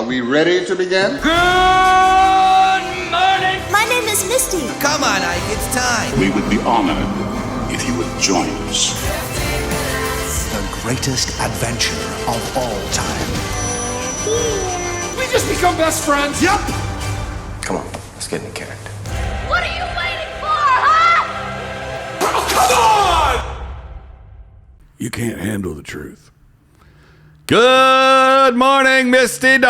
we ready to begin? Good morning! My name is Misty. Come on, Ike, it's time. We would be honored if you would join us. The greatest adventure of all time. We just become best friends. Yep. Come on, let's get in character. What are you waiting for, huh? Oh, come on! You can't handle the truth. Good morning, Misty Dawn.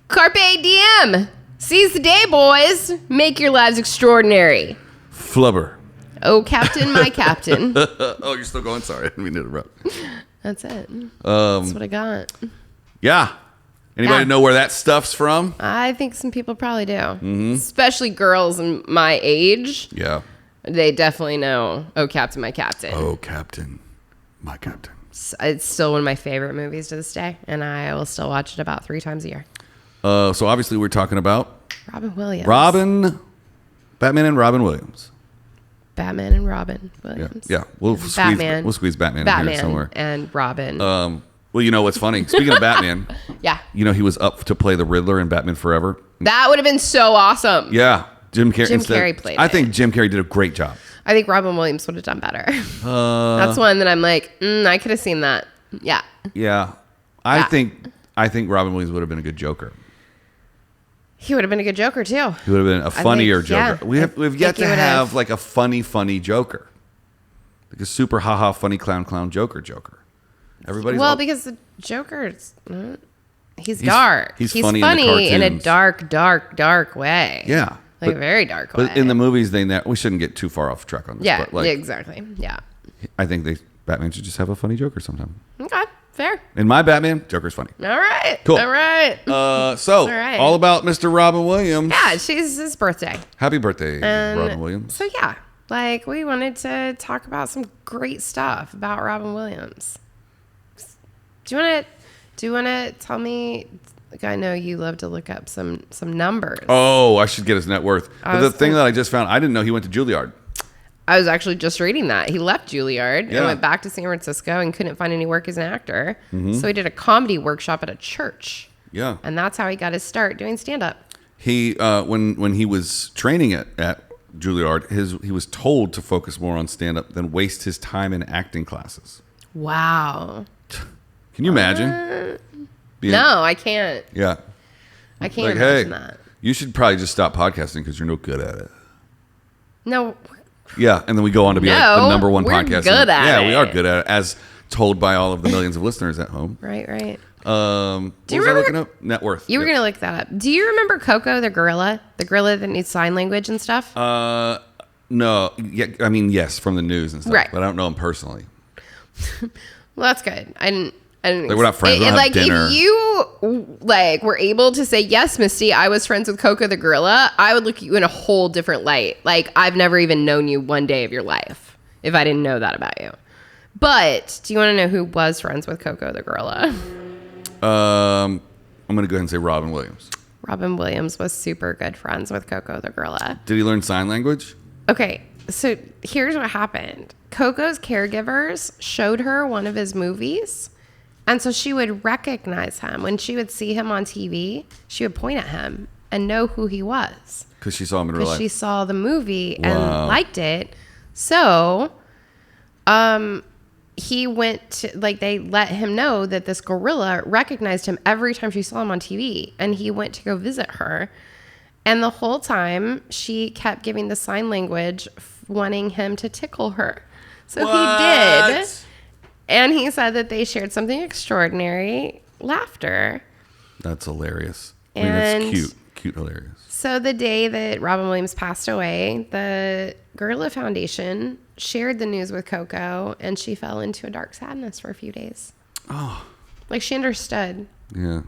Carpe diem. Seize the day, boys. Make your lives extraordinary. Flubber. Oh, Captain, my Captain. Oh, you're still going? Sorry, I didn't mean to interrupt. That's it. That's what I got. Yeah. Anybody know where that stuff's from? I think some people probably do. Especially girls in my age. Yeah. They definitely know Oh, Captain, my Captain. Oh, Captain, my Captain. It's still one of my favorite movies to this day, and I will still watch it about 3 times a year. So obviously we're talking about Robin Williams. Batman and Robin Williams. Batman and Robin Williams. Yeah. We'll squeeze Batman in here somewhere. And Robin. Well, you know what's funny? Speaking of Batman, yeah. You know he was up to play the Riddler in Batman Forever. That would have been so awesome. Yeah. Jim Carrey played it. I think Jim Carrey did a great job. I think Robin Williams would have done better. That's one that I'm like, I could have seen that. Yeah. Yeah. I think Robin Williams would have been a good Joker. He would have been a good Joker too. He would have been a funnier Joker. Yeah, We've yet to have like a funny Joker. Like a super haha funny clown Joker. Everybody's because the Joker's he's dark. He's funny in a dark way. Yeah. Like a very dark way. But in the movies, we shouldn't get too far off track on this. Yeah, but exactly. Yeah. I think Batman should just have a funny Joker sometime. Okay, fair. In my Batman, Joker's funny. All right. Cool. All right. All about Mr. Robin Williams. Yeah, it's his birthday. Happy birthday, Robin Williams. So yeah, we wanted to talk about some great stuff about Robin Williams. Do you want to tell me? Like, I know you love to look up some numbers. Oh, I should get his net worth. But the thing that I just found, I didn't know he went to Juilliard. I was actually just reading that. He left Juilliard and went back to San Francisco and couldn't find any work as an actor. So he did a comedy workshop at a church. Yeah. And that's how he got his start doing stand-up. He, when he was training at Juilliard, he was told to focus more on stand-up than waste his time in acting classes. Wow. Can you imagine? No, I can't. Yeah. I can't imagine that. You should probably just stop podcasting because you're no good at it. No. Yeah, and then we go on to be like the number one podcast. Good at it. Yeah, we are good at it, as told by all of the millions of listeners at home. Right. Do you remember looking up? Net worth. You were gonna look that up. Do you remember Coco the gorilla that needs sign language and stuff? No. Yeah, I mean, yes, from the news and stuff. Right. But I don't know him personally. Well, that's good. I didn't. Like, we're not friends. We don't have dinner. If you were able to say, yes, Misty, I was friends with Coco the gorilla, I would look at you in a whole different light. Like, I've never even known you one day of your life if I didn't know that about you. But do you want to know who was friends with Coco the gorilla? I'm going to go ahead and say Robin Williams. Robin Williams was super good friends with Coco the gorilla. Did he learn sign language? Okay, so here's what happened. Coco's caregivers showed her one of his movies. And so she would recognize him. When she would see him on TV, she would point at him and know who he was. Because she saw him in real life. Because she saw the movie and liked it. So he went to, they let him know that this gorilla recognized him every time she saw him on TV. And he went to go visit her. And the whole time, she kept giving the sign language, wanting him to tickle her. So he did. And he said that they shared something extraordinary, laughter. That's hilarious. I mean, that's cute, hilarious. So the day that Robin Williams passed away, the Gorilla Foundation shared the news with Coco, and she fell into a dark sadness for a few days. Oh. Like, she understood. Yeah.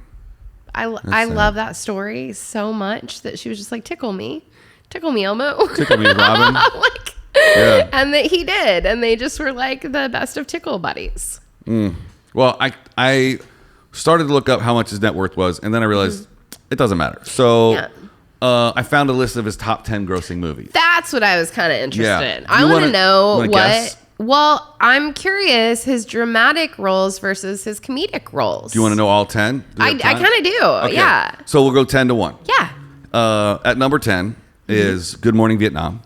I love that story so much that she was just like, tickle me, Elmo. Tickle me, Robin. Yeah. And he did, and they just were like the best of tickle buddies. Well, I started to look up how much his net worth was, and then I realized it doesn't matter. So I found a list of his top 10 grossing movies. That's what I was kind of interested in. Yeah. I want to know what Well, I'm curious his dramatic roles versus his comedic roles. Do you want to know all 10? I kind of do. Okay. Yeah. So we'll go 10 to 1. Yeah. At number 10 is Good Morning Vietnam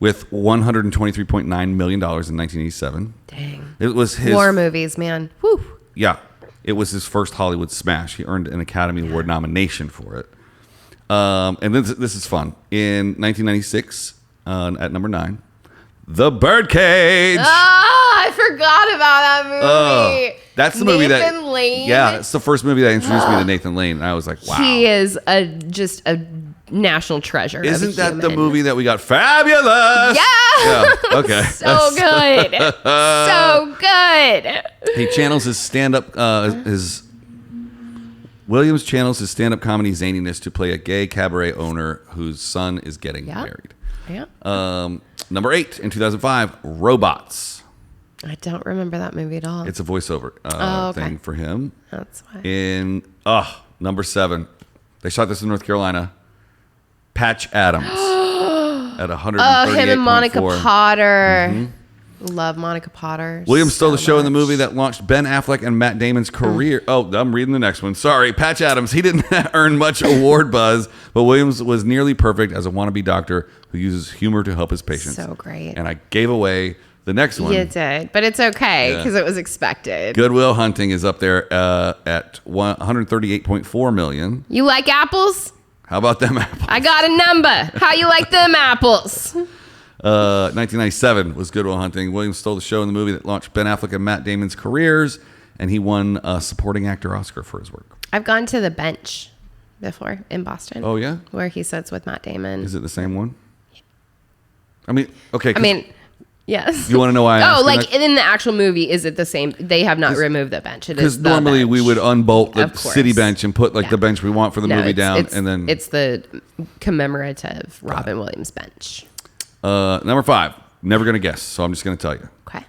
with $123.9 million in 1987. Dang. It was his War movies, man. Whew. Yeah. It was his first Hollywood smash. He earned an Academy Award nomination for it. And this is fun. In 1996, at number 9, The Birdcage. I forgot about that movie. That's the movie that Nathan Lane. Yeah, it's the first movie that introduced me to Nathan Lane. And I was like, wow. He is just a national treasure. Isn't that the movie that we got fabulous? Yeah. Okay. So good. So good. He channels his stand-up, Williams channels his stand-up comedy zaniness to play a gay cabaret owner whose son is getting married. Yeah. Number 8 in 2005, Robots. I don't remember that movie at all. It's a voiceover thing for him. That's why. In number 7, they shot this in North Carolina. Patch Adams at 138.4. Oh, him and Monica Potter. Love Monica Potter. Williams stole the so show in the much. movie that launched Ben Affleck and Matt Damon's career. Oh, I'm reading the next one. Sorry. Patch Adams. He didn't earn much award buzz, but Williams was nearly perfect as a wannabe doctor who uses humor to help his patients. So great. And I gave away the next one. You did, but it's okay because it was expected. Good Will Hunting is up there at 138.4 million. You like apples? How about them apples? I got a number. How you like them apples? 1997 was Good Will Hunting. Williams stole the show in the movie that launched Ben Affleck and Matt Damon's careers, and he won a supporting actor Oscar for his work. I've gone to The Bench before in Boston. Oh, yeah? Where he sits with Matt Damon. Is it the same one? I mean, okay. I mean, yes. You want to know why I asked like that? in the actual movie, is it the same? They have not removed the bench. It Because is the normally bench. we would unbolt the Of course. city bench and put the bench we want for the movie down, and then it's the commemorative Robin Williams bench. number 5. Never gonna guess, so I'm just gonna tell you. Okay.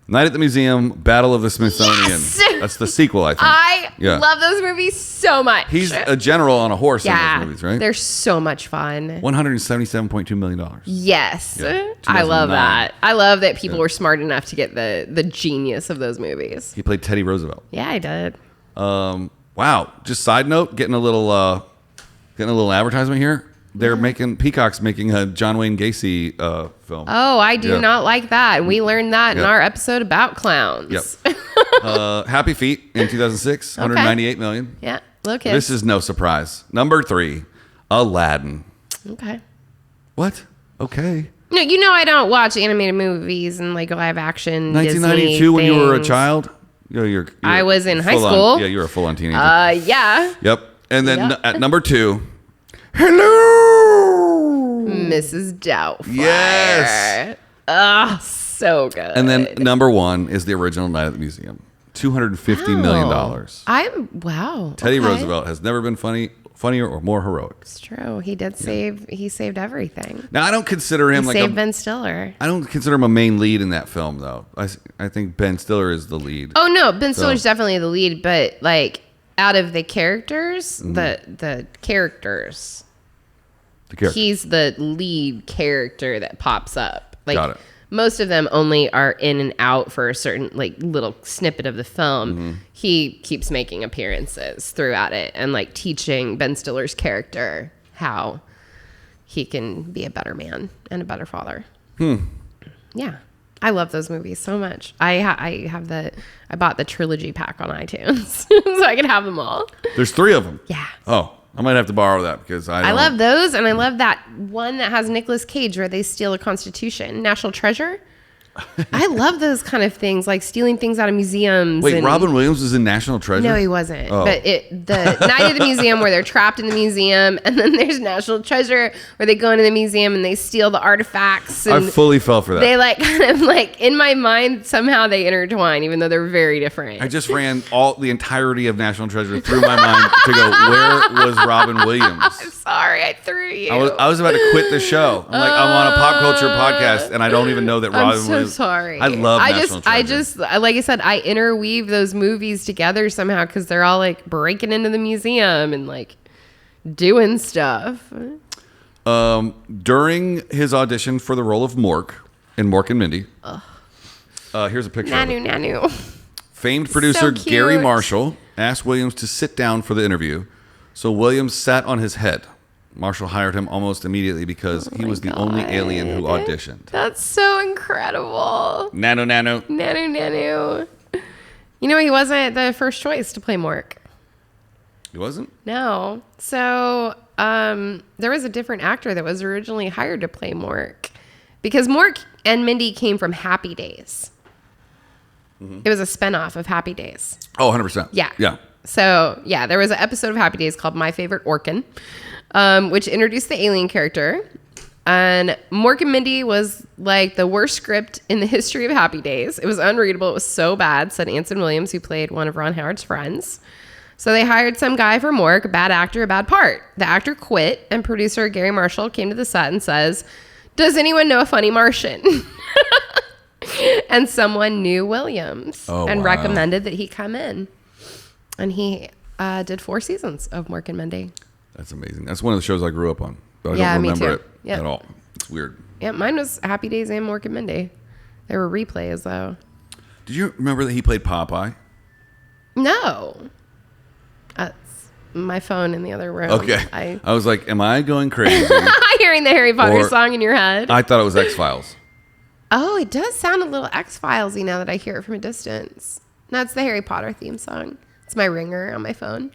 Night at the Museum, Battle of the Smithsonian. Yes! That's the sequel, I think. I Yeah. love those movies so much. He's a general on a horse in those movies, right? They're so much fun. $177.2 million. Yes. Yeah, I love 2009. that. I love that people were smart enough to get the genius of those movies. He played Teddy Roosevelt. Yeah, I did. Wow. Just side note, getting a little advertisement here. They're Peacock's making a John Wayne Gacy film. Oh, I do Yeah. not like that. We learned that in Yep. our episode about clowns. Yep. Happy Feet in 2006, Okay. $198 million. Yeah, little kids. This is no surprise. Number 3, Aladdin. Okay. What? Okay. No, you know I don't watch animated movies and like live action. 1992 Disney when you were a things. child? You're I was in high full on- school. Yeah, you were a full-on teenager. Yeah. Yep. And then Yep. at number 2, hello, Mrs. Doubtfire. Yes. Oh, so good. And then number 1 is the original Night at the Museum. $250 million. Wow. Teddy okay. Roosevelt has never been funnier or more heroic. It's true. He did save. He saved everything. Now I don't consider him He like saved a, Ben Stiller. I don't consider him a main lead in that film though. I think Ben Stiller is the lead. Oh no, Ben Stiller's definitely the lead, but like out of the characters, the characters, he's the lead character that pops up. Like Got it. most of them only are in and out for a certain like little snippet of the film. He keeps making appearances throughout it and like teaching Ben Stiller's character how he can be a better man and a better father. Yeah. I love those movies so much. I bought the trilogy pack on iTunes so I can have them all. There's 3 of them. Yeah. Oh, I might have to borrow that because I love those, and I love that one that has Nicolas Cage where they steal a Constitution, National Treasure. I love those kind of things, like stealing things out of museums. Wait, and, Robin Williams was in National Treasure? No, he wasn't. Oh. But the Night at the Museum where they're trapped in the museum, and then there's National Treasure where they go into the museum and they steal the artifacts. I And fully fell for that. they like kind of like in my mind somehow they intertwine, even though they're very different. I just ran the entirety of National Treasure through my mind to go, where was Robin Williams? I'm sorry, I threw you. I was about to quit the show. I'm on a pop culture podcast, and I don't even know that Robin I'm so Williams. sorry. I love National I Treasure. just, like I said, I interweave those movies together somehow because they're all like breaking into the museum and like doing stuff. During his audition for the role of Mork in Mork and Mindy, Here's a picture. of it. Nanu. Famed producer So Gary cute. Marshall asked Williams to sit down for the interview, so Williams sat on his head. Marshall hired him almost immediately because he was the only alien who auditioned. That's so incredible. Nano. Nanu. You know, he wasn't the first choice to play Mork. He wasn't? No. So there was a different actor that was originally hired to play Mork because Mork and Mindy came from Happy Days. It was a spinoff of Happy Days. Oh, 100%. Yeah. Yeah. So, yeah, there was an episode of Happy Days called My Favorite Orkin, which introduced the alien character. And Mork and Mindy was like the worst script in the history of Happy Days. It was unreadable. It was so bad, said Anson Williams, who played one of Ron Howard's friends. So they hired some guy for Mork, a bad actor, a bad part. The actor quit, and producer Gary Marshall came to the set and says, "Does anyone know a funny Martian?" And someone knew Williams and recommended that he come in. And he did 4 seasons of Mork and Mindy. That's amazing. That's one of the shows I grew up on, but I Yeah, don't me remember too. it Yeah. at all. It's weird. Yeah, mine was Happy Days and Mork and Mindy. There were replays, though. Did you remember that he played Popeye? No. That's my phone in the other room. Okay. I was like, am I going crazy? Hearing the Harry Potter Or- song in your head. I thought it was X-Files. Oh, it does sound a little X-Files-y now that I hear it from a distance. That's the Harry Potter theme song. It's my ringer on my phone.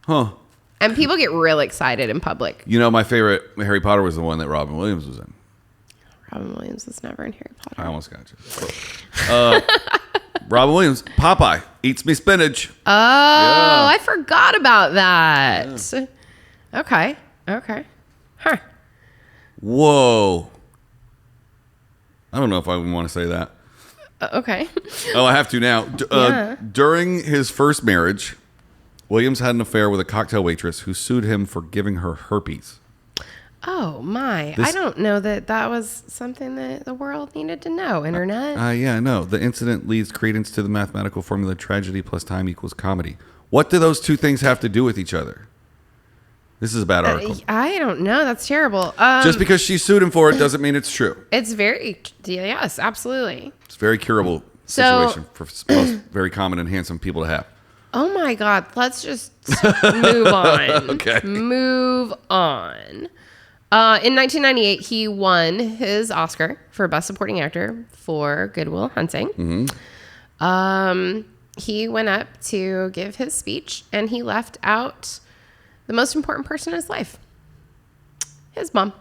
Huh. And people get real excited in public. You know, my favorite Harry Potter was the one that Robin Williams was in. Robin Williams was never in Harry Potter. I almost got you. Robin Williams, Popeye, eats me spinach. Oh, I forgot about that. Yeah. Okay. Huh. Whoa. I don't know if I even want to say that. Okay. Oh, I have to now. Yeah. During his first marriage, Williams had an affair with a cocktail waitress who sued him for giving her herpes. Oh, my. I don't know that was something that the world needed to know, Internet. Yeah, I know. The incident leads credence to the mathematical formula tragedy plus time equals comedy. What do those two things have to do with each other? This is a bad article. I don't know. That's terrible. Just because she sued him for it doesn't mean it's true. It's yes, absolutely. It's a very curable situation for most very common and handsome people to have. Oh my God. Let's just move on. Okay. Move on. In 1998, he won his Oscar for Best Supporting Actor for Good Will Hunting. Mm-hmm. He went up to give his speech, and he left out the most important person in his life. His mom.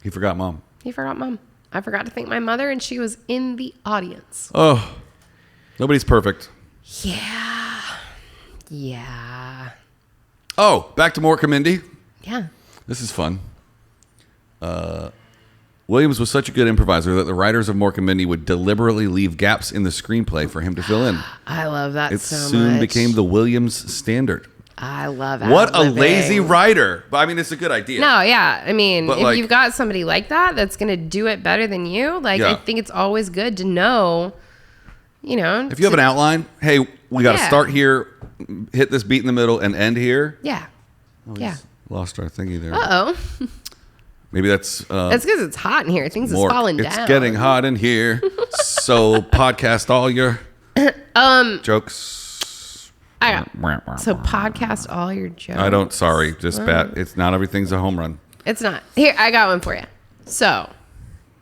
He forgot mom. He forgot mom. I forgot to thank my mother, and she was in the audience. Oh, nobody's perfect. Yeah. Oh, back to Mork and Mindy. Yeah. This is fun. Williams was such a good improviser that the writers of Mork and Mindy would deliberately leave gaps in the screenplay for him to fill in. I love that It so soon much. became the Williams standard. I love What a ad-libbing. lazy writer. But I mean, it's a good idea. No, yeah. I mean, But, if like- you've got somebody like that that's going to do it better than you, I Yeah. think it's always good to know, If you have an outline, hey, we got to Yeah. start here, hit this beat in the middle, and end here. Yeah. Yeah. Lost our thingy there. Uh-oh. Maybe that's That's because it's hot in here. Things is Mork. falling It's down. getting hot in here. So podcast all your jokes. So podcast all your jokes. I don't. Sorry, just bad. It's not everything's a home run. It's not. Here, I got one for you. So,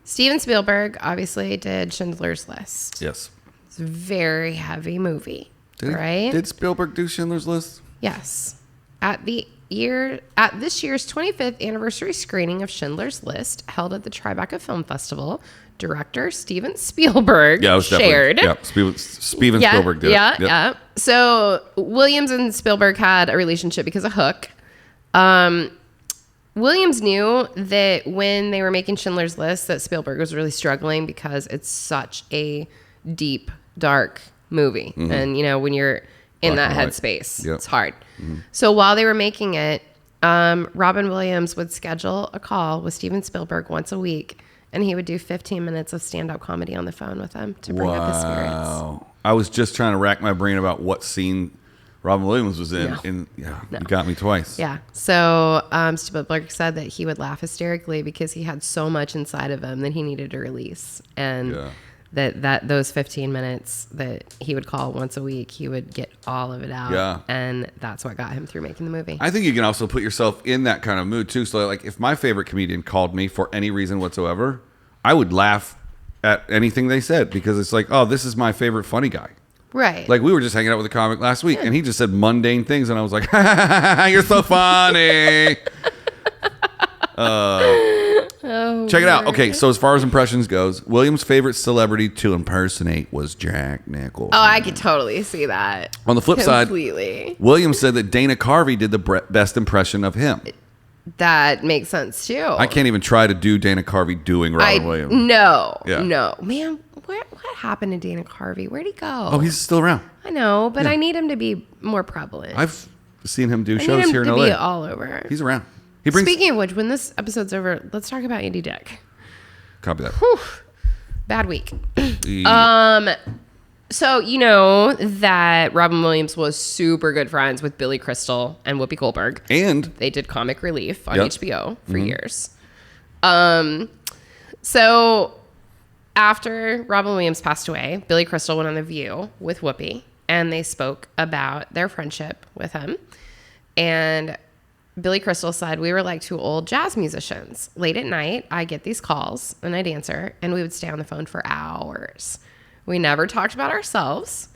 Steven Spielberg obviously did Schindler's List. Yes. It's a very heavy movie, right? Did Spielberg do Schindler's List? Yes. At this year's 25th anniversary screening of Schindler's List, held at the Tribeca Film Festival, director Steven Spielberg Yeah, it was shared. definitely. Yeah, Steven Spielberg did it. Yep. Yeah. So Williams and Spielberg had a relationship because of Hook. Williams knew that when they were making Schindler's List that Spielberg was really struggling because it's such a deep, dark movie. Mm-hmm. And, when you're in Black that and white. headspace, Yep. it's hard. Mm-hmm. So while they were making it, Robin Williams would schedule a call with Steven Spielberg once a week, and he would do 15 minutes of stand-up comedy on the phone with him to bring up his spirits. Wow. I was just trying to rack my brain about what scene Robin Williams was in. No. You got me twice. Yeah. So Spielberg said that he would laugh hysterically because he had so much inside of him that he needed to release. And that those 15 minutes that he would call once a week, he would get all of it out. Yeah. And that's what got him through making the movie. I think you can also put yourself in that kind of mood too. So like if my favorite comedian called me for any reason whatsoever, I would laugh at anything they said because it's like, oh, this is my favorite funny guy. Right. Like we were just hanging out with a comic last week and he just said mundane things and I was like, you're so funny. Check it out. Okay, so as far as impressions goes, William's favorite celebrity to impersonate was Jack Nicholson. Oh, I could totally see that. On the flip side, completely. William said that Dana Carvey did the best impression of him. That makes sense too. I can't even try to do Dana Carvey doing Robin Williams. No, Yeah. no, man. What happened to Dana Carvey? Where'd he go? Oh, he's still around. I know, but Yeah. I need him to be more prevalent. I've seen him do I need shows him here in to LA. be all over. He's around. He brings. Speaking of which, when this episode's over, let's talk about Andy Dick. Copy that. Whew. Bad week. The- So you know that Robin Williams was super good friends with Billy Crystal and Whoopi Goldberg. and They did Comic Relief on Yep. HBO for years. So after Robin Williams passed away, Billy Crystal went on The View with Whoopi, and they spoke about their friendship with him. And Billy Crystal said, we were like two old jazz musicians. Late at night, I get these calls, and I'd answer, and we would stay on the phone for hours. We never talked about ourselves.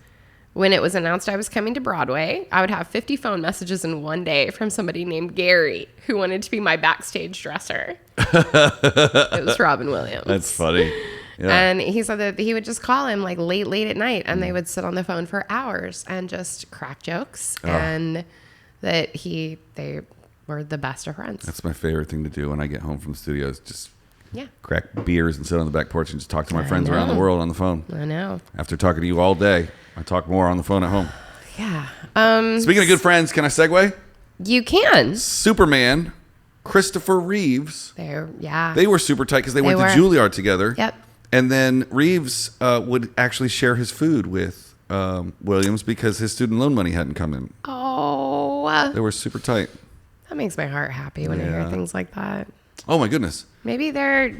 When it was announced I was coming to Broadway, I would have 50 phone messages in one day from somebody named Gary who wanted to be my backstage dresser. It was Robin Williams. That's funny. Yeah. And he said that he would just call him like late at night and they would sit on the phone for hours and just crack jokes and that they were the best of friends. That's my favorite thing to do when I get home from the studio is just Yeah. crack beers and sit on the back porch and just talk to my friends know. around the world on the phone. I know. After talking to you all day, I talk more on the phone at home. Yeah. Speaking of good friends, can I segue? You can. Superman, Christopher Reeves. Yeah. They were super tight because they went were. to Juilliard together. Yep. And then Reeves would actually share his food with Williams because his student loan money hadn't come in. Oh, They were super tight. that makes my heart happy when I hear Yeah. things like that. Oh my goodness. Maybe they're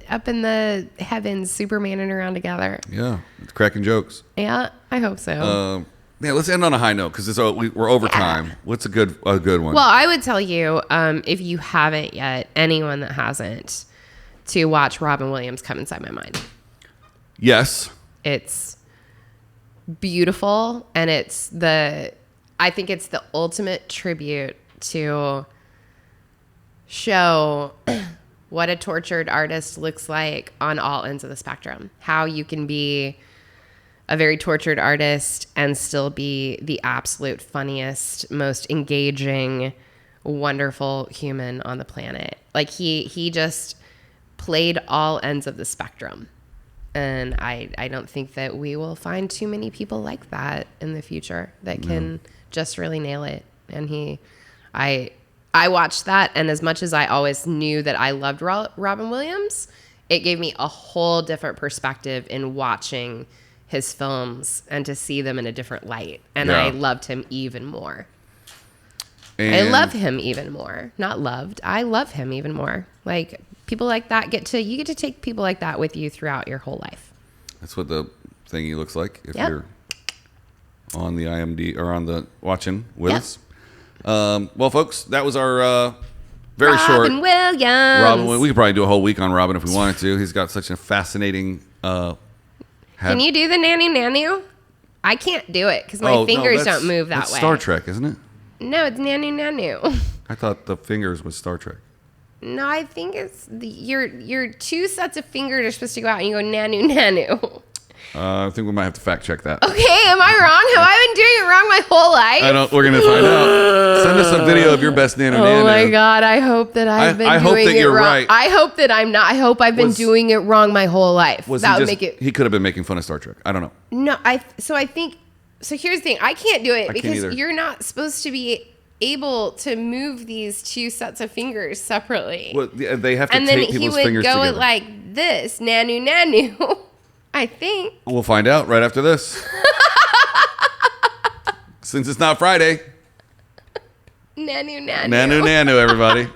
up in the heavens, Supermaning around together. Yeah. It's cracking jokes. Yeah, I hope so. Yeah, let's end on a high note because we're over time. What's a good one? Well, I would tell you, if you haven't yet, anyone that hasn't, to watch Robin Williams Come Inside My Mind. Yes. It's beautiful, and I think it's the ultimate tribute to show what a tortured artist looks like on all ends of the spectrum. How you can be a very tortured artist and still be the absolute funniest, most engaging, wonderful human on the planet. Like he just played all ends of the spectrum. And I don't think that we will find too many people like that in the future that can just really nail it. And I watched that, and as much as I always knew that I loved Robin Williams, it gave me a whole different perspective in watching his films and to see them in a different light. And Yeah. I loved him even more. And I love him even more. Not loved. I love him even more. Like people like that you get to take people like that with you throughout your whole life. That's what the thingy looks like if Yep. you're on the IMD or on the watching with Yep. us. Well, folks, that was our very short Robin Williams. Robin. We could probably do a whole week on Robin if we wanted to. He's got such a fascinating. Can you do the nanu? I can't do it because my fingers don't move that that's way. Star Trek, isn't it? No, it's nanu. I thought the fingers was Star Trek. No, I think it's your two sets of fingers are supposed to go out and you go nanu. I think we might have to fact check that. Okay, am I wrong? Have I been doing it wrong my whole life? We're gonna find out. Send us a video of your best nanu. Oh my God! I hope that I've been I hope doing that it you're wrong. right. I hope that I'm not. I hope I've been doing it wrong my whole life. That would make it. He could have been making fun of Star Trek. I don't know. No, I think. So here's the thing. I can't do it can't because either. you're not supposed to be able to move these two sets of fingers separately. Well, they have to And then tape he people's would fingers go together. like this, nanu. I think. We'll find out right after this. Since it's not Friday. Nanu. Nanu, everybody.